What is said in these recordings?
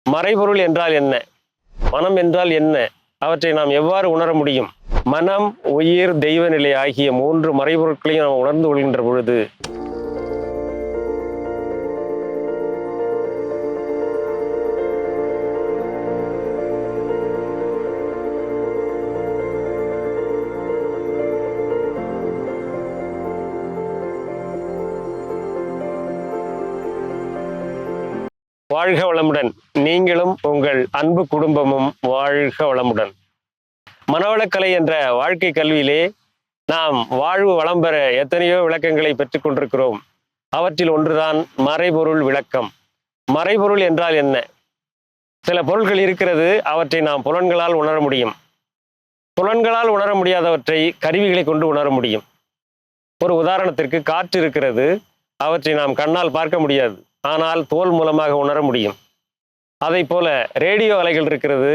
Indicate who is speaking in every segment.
Speaker 1: மறைபொருள் என்றால் என்ன? மனம் என்றால் என்ன? அவற்றை நாம் எவ்வாறு உணர முடியும்? மனம், உயிர், தெய்வநிலை ஆகிய 3 மறைபொருட்களையும் நாம் உணர்ந்து கொள்கின்ற பொழுது வாழ்க வளமுடன். நீங்களும் உங்கள் அன்பு குடும்பமும் வாழ்க வளமுடன். மனவளக்கலை என்ற வாழ்க்கை கல்வியிலே நாம் வாழ்வு வளம் பெற எத்தனையோ விளக்கங்களை பெற்றுக் கொண்டிருக்கிறோம். அவற்றில் ஒன்றுதான் மறைபொருள் விளக்கம். மறைபொருள் என்றால் என்ன? சில பொருட்கள் இருக்கிறது, அவற்றை நாம் புலன்களால் உணர முடியும். புலன்களால் உணர முடியாதவற்றை கருவிகளை கொண்டு உணர முடியும். ஒரு உதாரணத்திற்கு, காற்று இருக்கிறது, அவற்றை நாம் கண்ணால் பார்க்க முடியாது, ஆனால் தோல் மூலமாக உணர முடியும். அதை போல ரேடியோ அலைகள் இருக்கிறது,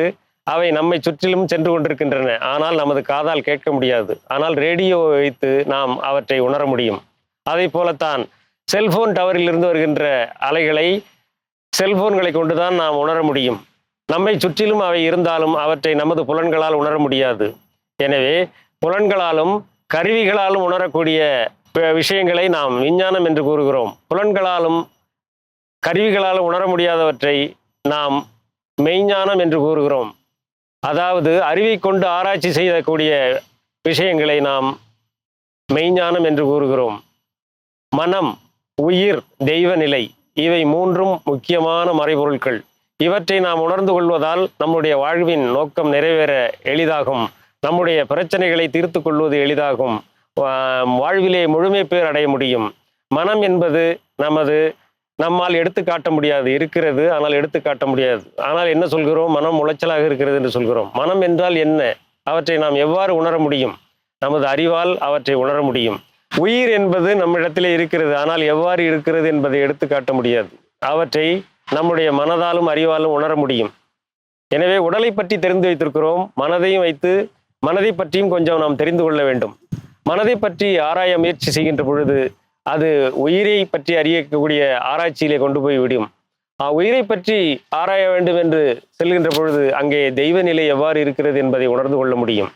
Speaker 1: அவை நம்மை சுற்றிலும் சென்று கொண்டிருக்கின்றன, ஆனால் நமது காதால் கேட்க முடியாது. ஆனால் ரேடியோவை வைத்து நாம் அவற்றை உணர முடியும். அதை போலத்தான் செல்போன் டவரிலிருந்து வருகின்ற அலைகளை செல்போன்களை கொண்டுதான் நாம் உணர முடியும். நம்மை சுற்றிலும் அவை இருந்தாலும் அவற்றை நமது புலன்களால் உணர முடியாது. எனவே புலன்களாலும் கருவிகளாலும் உணரக்கூடிய விஷயங்களை நாம் விஞ்ஞானம் என்று கூறுகிறோம். புலன்களாலும் கருவிகளாலும் உணர முடியாதவற்றை நாம் மெய்ஞானம் என்று கூறுகிறோம். அதாவது அறிவை கொண்டு ஆராய்ச்சி செய்யக்கூடிய விஷயங்களை நாம் மெய்ஞானம் என்று கூறுகிறோம். மனம், உயிர், தெய்வ நிலை, இவை 3ம் முக்கியமான மறைபொருட்கள். இவற்றை நாம் உணர்ந்து கொள்வதால் நம்முடைய வாழ்வின் நோக்கம் நிறைவேற எளிதாகும். நம்முடைய பிரச்சனைகளை தீர்த்து கொள்வது எளிதாகும். வாழ்விலே முழுமை பேர் அடைய முடியும். மனம் என்பது நம்மால் எடுத்து காட்ட முடியாது, இருக்கிறது ஆனால் எடுத்து காட்ட முடியாது. ஆனால் என்ன சொல்கிறோம்? மனம் உளைச்சலாக இருக்கிறது என்று சொல்கிறோம். மனம் என்றால் என்ன? அவற்றை நாம் எவ்வாறு உணர முடியும்? நமது அறிவால் அவற்றை உணர முடியும். உயிர் என்பது நம்மிடத்திலே இருக்கிறது, ஆனால் எவ்வாறு இருக்கிறது என்பதை எடுத்து காட்ட முடியாது. அவற்றை நம்முடைய மனதாலும் அறிவாலும் உணர முடியும். எனவே உடலை பற்றி தெரிந்து வைத்திருக்கிறோம், மனதையும் வைத்து மனதை பற்றியும் கொஞ்சம் நாம் தெரிந்து கொள்ள வேண்டும். மனதை பற்றி ஆராய முயற்சி செய்கின்ற பொழுது அது உயிரை பற்றி அறியக்கூடிய ஆராய்ச்சியிலே கொண்டு போய் விடும். உயிரை பற்றி ஆராய வேண்டும் என்று செல்கின்ற பொழுது அங்கே தெய்வ நிலை எவ்வாறு இருக்கிறது என்பதை உணர்ந்து கொள்ள முடியும்.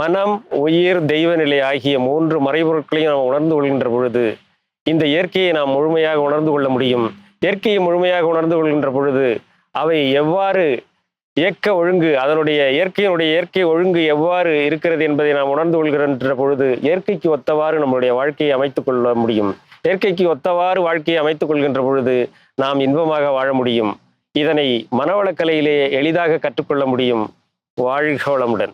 Speaker 1: மனம், உயிர், தெய்வ நிலை ஆகிய 3 மறைபொருட்களையும் நாம் உணர்ந்து கொள்கின்ற பொழுது இந்த இயற்கையை நாம் முழுமையாக உணர்ந்து கொள்ள முடியும். இயற்கையை முழுமையாக உணர்ந்து கொள்கின்ற பொழுது அவை எவ்வாறு இயக்க ஒழுங்கு, அதனுடைய இயற்கை ஒழுங்கு எவ்வாறு இருக்கிறது என்பதை நாம் உணர்ந்து கொள்கின்ற பொழுது இயற்கைக்கு ஒத்தவாறு நம்முடைய வாழ்க்கையை அமைத்துக் கொள்ள முடியும். இயற்கைக்கு ஒத்தவாறு வாழ்க்கையை அமைத்துக் கொள்கின்ற பொழுது நாம் இன்பமாக வாழ முடியும். இதனை மனவளக்கலையிலே எளிதாக கற்றுக்கொள்ள முடியும். வாழ்க வளமுடன்.